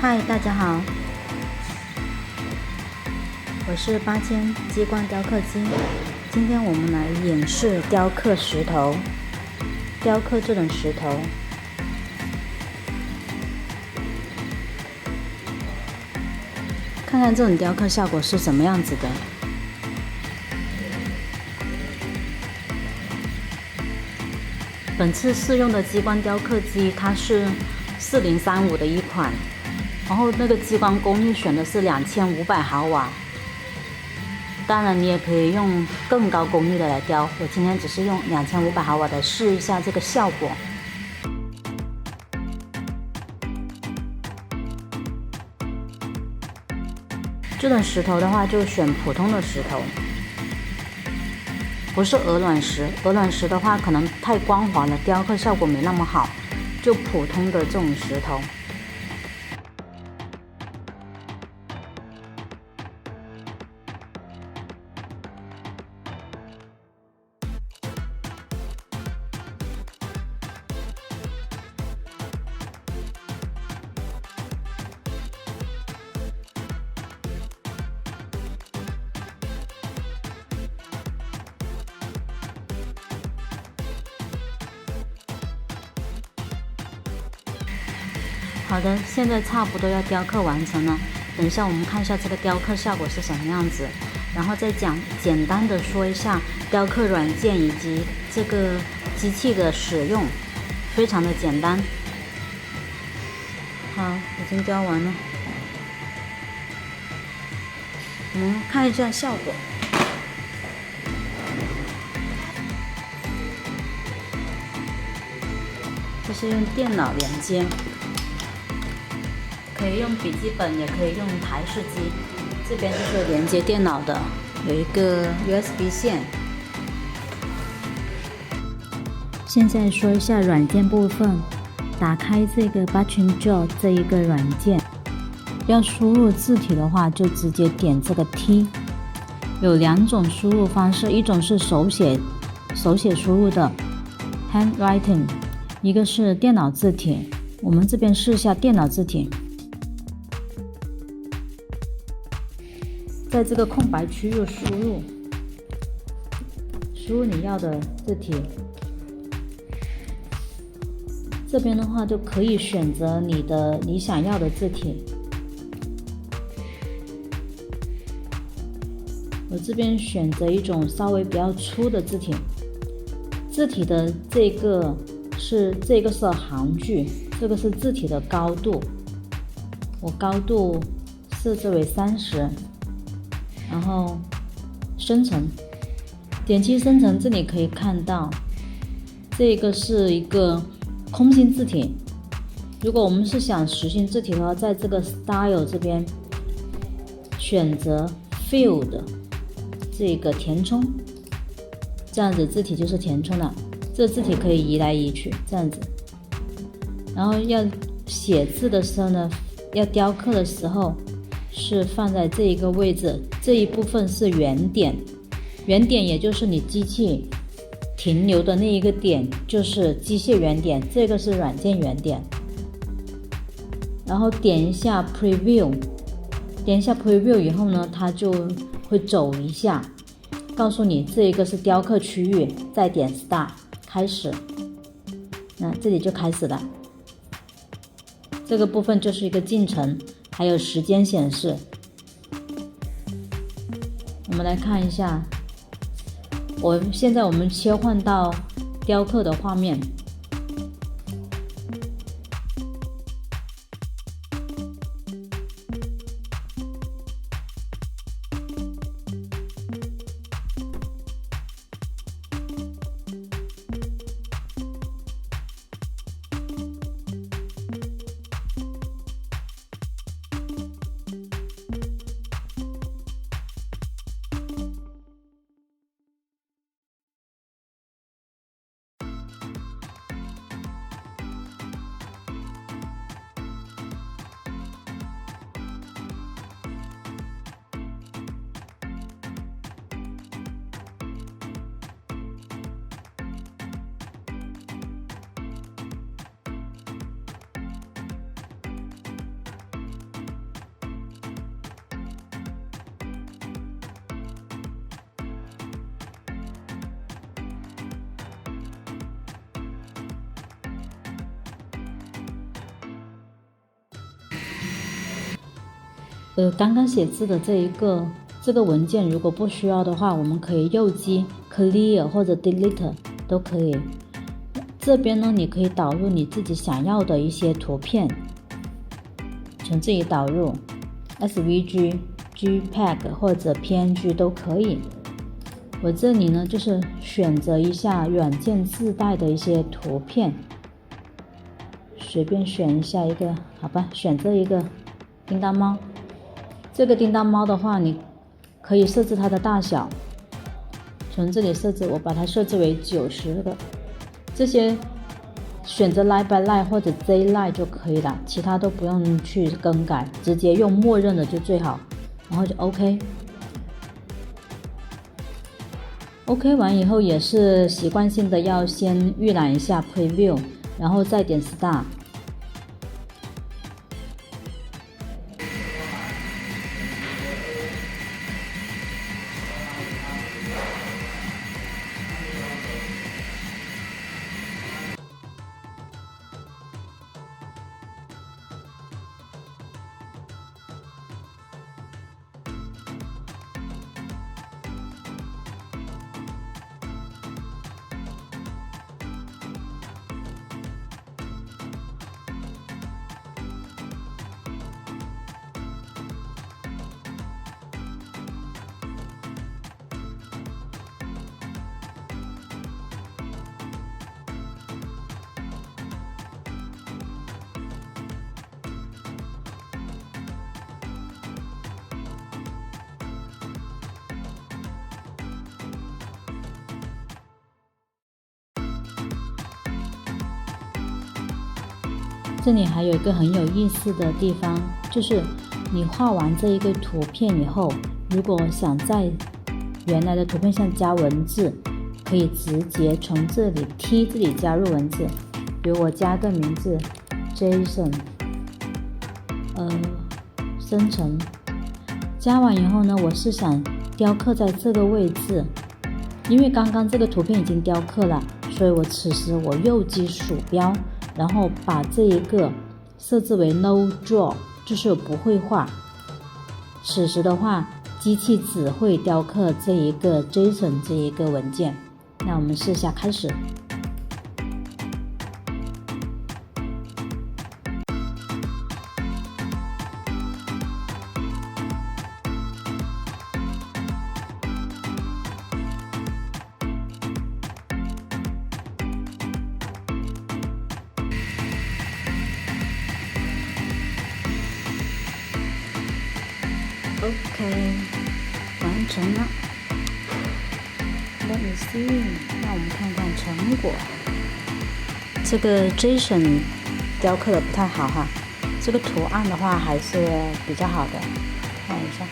嗨，大家好，我是8000激光雕刻机。今天我们来演示雕刻石头，雕刻这种石头。看看这种雕刻效果是什么样子的。本次试用的激光雕刻机，它是4035的一款。然后那个激光功率选的是2500毫瓦，当然你也可以用更高功率的来雕，我今天只是用2500毫瓦的试一下这个效果。这种石头的话就选普通的石头，不是鹅卵石，鹅卵石的话可能太光滑了，雕刻效果没那么好，就普通的这种石头。好的，现在差不多要雕刻完成了。等一下我们看一下这个雕刻效果是什么样子，然后再简单的说一下雕刻软件以及这个机器的使用，非常的简单。好，已经雕完了，我们看一下效果。这是用电脑连接。可以用笔记本，也可以用台式机。这边就是连接电脑的，有一个 USB 线。现在说一下软件部分，打开这个 Buttonjoy 这一个软件，要输入字体的话，就直接点这个 T。有两种输入方式，一种是手写输入的 handwriting， 一个是电脑字体。我们这边试一下电脑字体。在这个空白区域输入你要的字体，这边的话就可以选择你想要的字体。我这边选择一种稍微比较粗的字体，字体的这个是行距，这个是字体的高度，我高度设置为30。然后生成，点击生成，这里可以看到这个是一个空心字体。如果我们是想实心字体的话，在这个 Style 这边选择 Field 这个填充，这样子字体就是填充了。这个字体可以移来移去，这样子。然后要写字的时候呢，要雕刻的时候是放在这一个位置，这一部分是原点，原点也就是你机器停留的那一个点，就是机械原点，这个是软件原点。然后点一下 Preview， 点一下 Preview 以后呢，它就会走一下，告诉你这一个是雕刻区域，再点 Start 开始，那这里就开始了。这个部分就是一个进程。还有时间显示，我们来看一下。现在我们切换到雕刻的画面。刚刚写字的这个文件，如果不需要的话，我们可以右击 Clear 或者 Delete 都可以。这边呢，你可以导入你自己想要的一些图片，从这里导入 SVG、JPEG 或者 PNG 都可以。我这里呢，就是选择一下软件自带的一些图片，随便选一下一个，好吧，选这一个叮当猫。这个叮当猫的话，你可以设置它的大小，从这里设置，我把它设置为90个。这些选择 Line by Line 或者 Z Line 就可以了，其他都不用去更改，直接用默认的就最好，然后就 OK。OK 完以后也是习惯性的要先预览一下 Preview， 然后再点 Start。这里还有一个很有意思的地方，就是你画完这一个图片以后，如果想在原来的图片上加文字，可以直接从这里 T 这里加入文字。比如我加个名字 Jason， 生成，加完以后呢，我是想雕刻在这个位置，因为刚刚这个图片已经雕刻了，所以我此时我右击鼠标，然后把这一个设置为 No Draw， 就是我不会画。此时的话，机器只会雕刻这一个 JSON 这一个文件。那我们试下开始。OK， 完成了。Let me see， 那我们看看成果。这个 JSON 雕刻的不太好哈，这个图案的话还是比较好的，看一下。